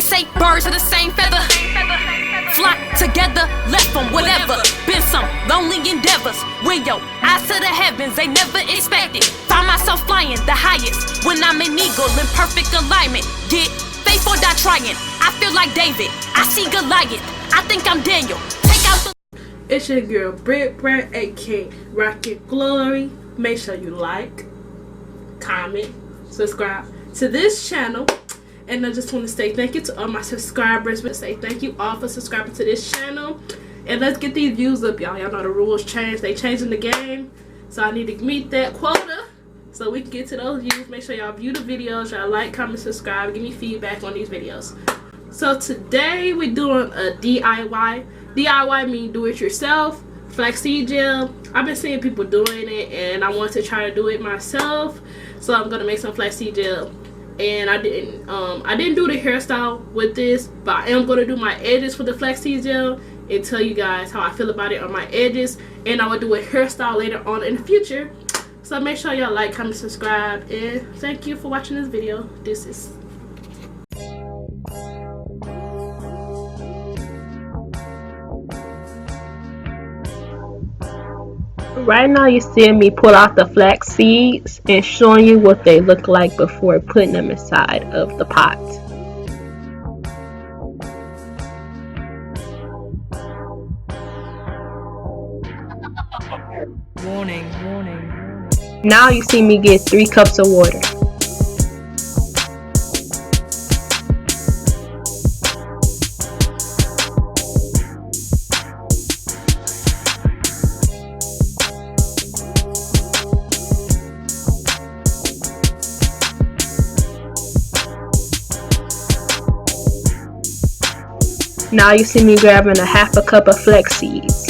They say birds of the same feather flock together, left from whatever. Been some lonely endeavors. When your eyes to the heavens, they never expected. Find myself flying the highest when I'm an eagle in perfect alignment. Get faith or die trying. I feel like David, I see Goliath. I think I'm Daniel. Take out the... It's your girl Britt, aka Rock Your Glory. Make sure you like, comment, subscribe to this channel. And I just want to say thank you to all my subscribers. But say thank you all for subscribing to this channel. And let's get these views up, y'all. Y'all know the rules change. They changing the game. So I need to meet that quota so we can get to those views. Make sure y'all view the videos. Y'all like, comment, subscribe. Give me feedback on these videos. So today we're doing a DIY. DIY means do it yourself. Flaxseed gel. I've been seeing people doing it and I want to try to do it myself. So I'm going to make some flaxseed gel. And I didn't do the hairstyle with this, but I am going to do my edges for the flaxseed gel and tell you guys how I feel about it on my edges. And I will do a hairstyle later on in the future. So make sure y'all like, comment, subscribe, and thank you for watching this video. Deuces. Right now you're seeing me pull out the flax seeds and showing you what they look like before putting them inside of the pot. Warning, warning. Now you see me get 3 cups of water. Now you see me grabbing a half a cup of flax seeds.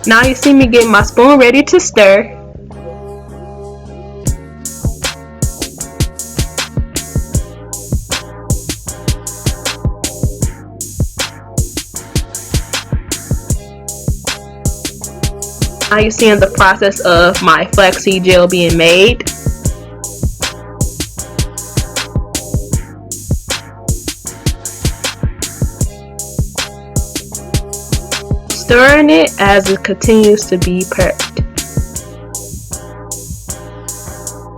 Now you see me getting my spoon ready to stir. Now you're seeing the process of my flaxseed gel being made. Stirring it as it continues to be prepped.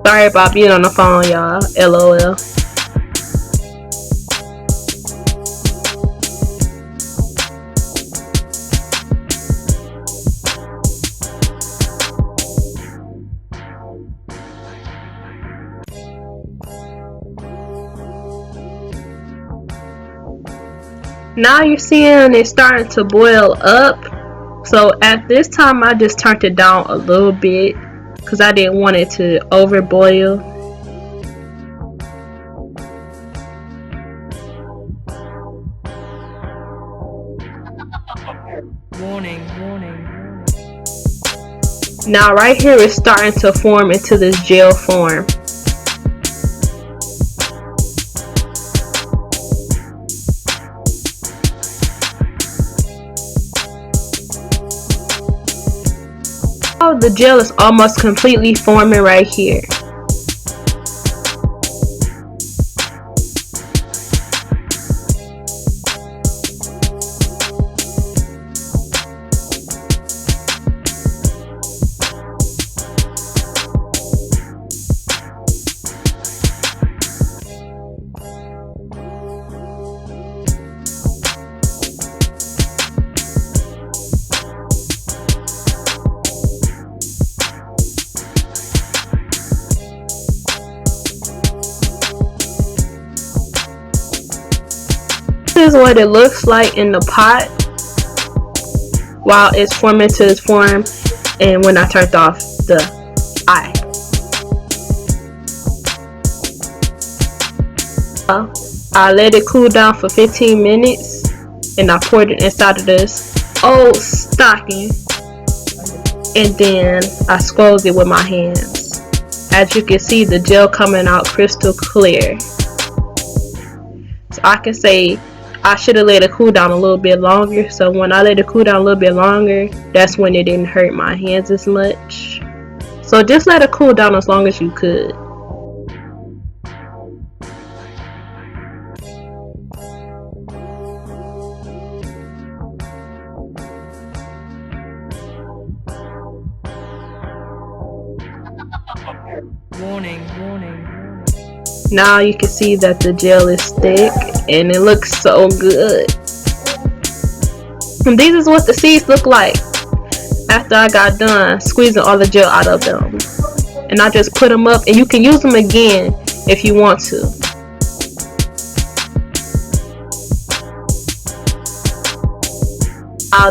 Sorry about being on the phone, y'all. LOL. Now you're seeing it starting to boil up. So at this time I just turned it down a little bit because I didn't want it to over boil. Warning, warning. Now right here it's starting to form into this gel form. The gel is almost completely forming right here. This is what it looks like in the pot while it's forming to its form and when I turned off the eye. I let it cool down for 15 minutes and I poured it inside of this old stocking and then I squoze it with my hands. As you can see, the gel coming out crystal clear. So I can say I should have let it cool down a little bit longer. So when I let it cool down a little bit longer, that's when it didn't hurt my hands as much. So just let it cool down as long as you could. Warning. Now you can see that the gel is thick and it looks so good. And these is what the seeds look like after I got done squeezing all the gel out of them. And I just put them up, and you can use them again if you want to.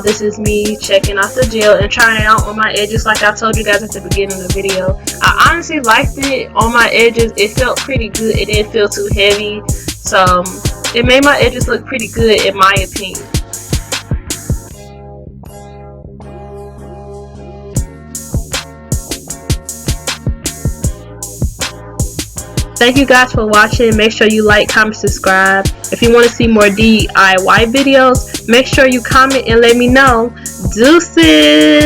This is me checking out the gel and trying it out on my edges like I told you guys at the beginning of the video. I honestly liked it on my edges. It felt pretty good. It didn't feel too heavy. So it made my edges look pretty good in my opinion. Thank you guys for watching. Make sure you like, comment, subscribe. If you want to see more DIY videos, make sure you comment and let me know. Deuces!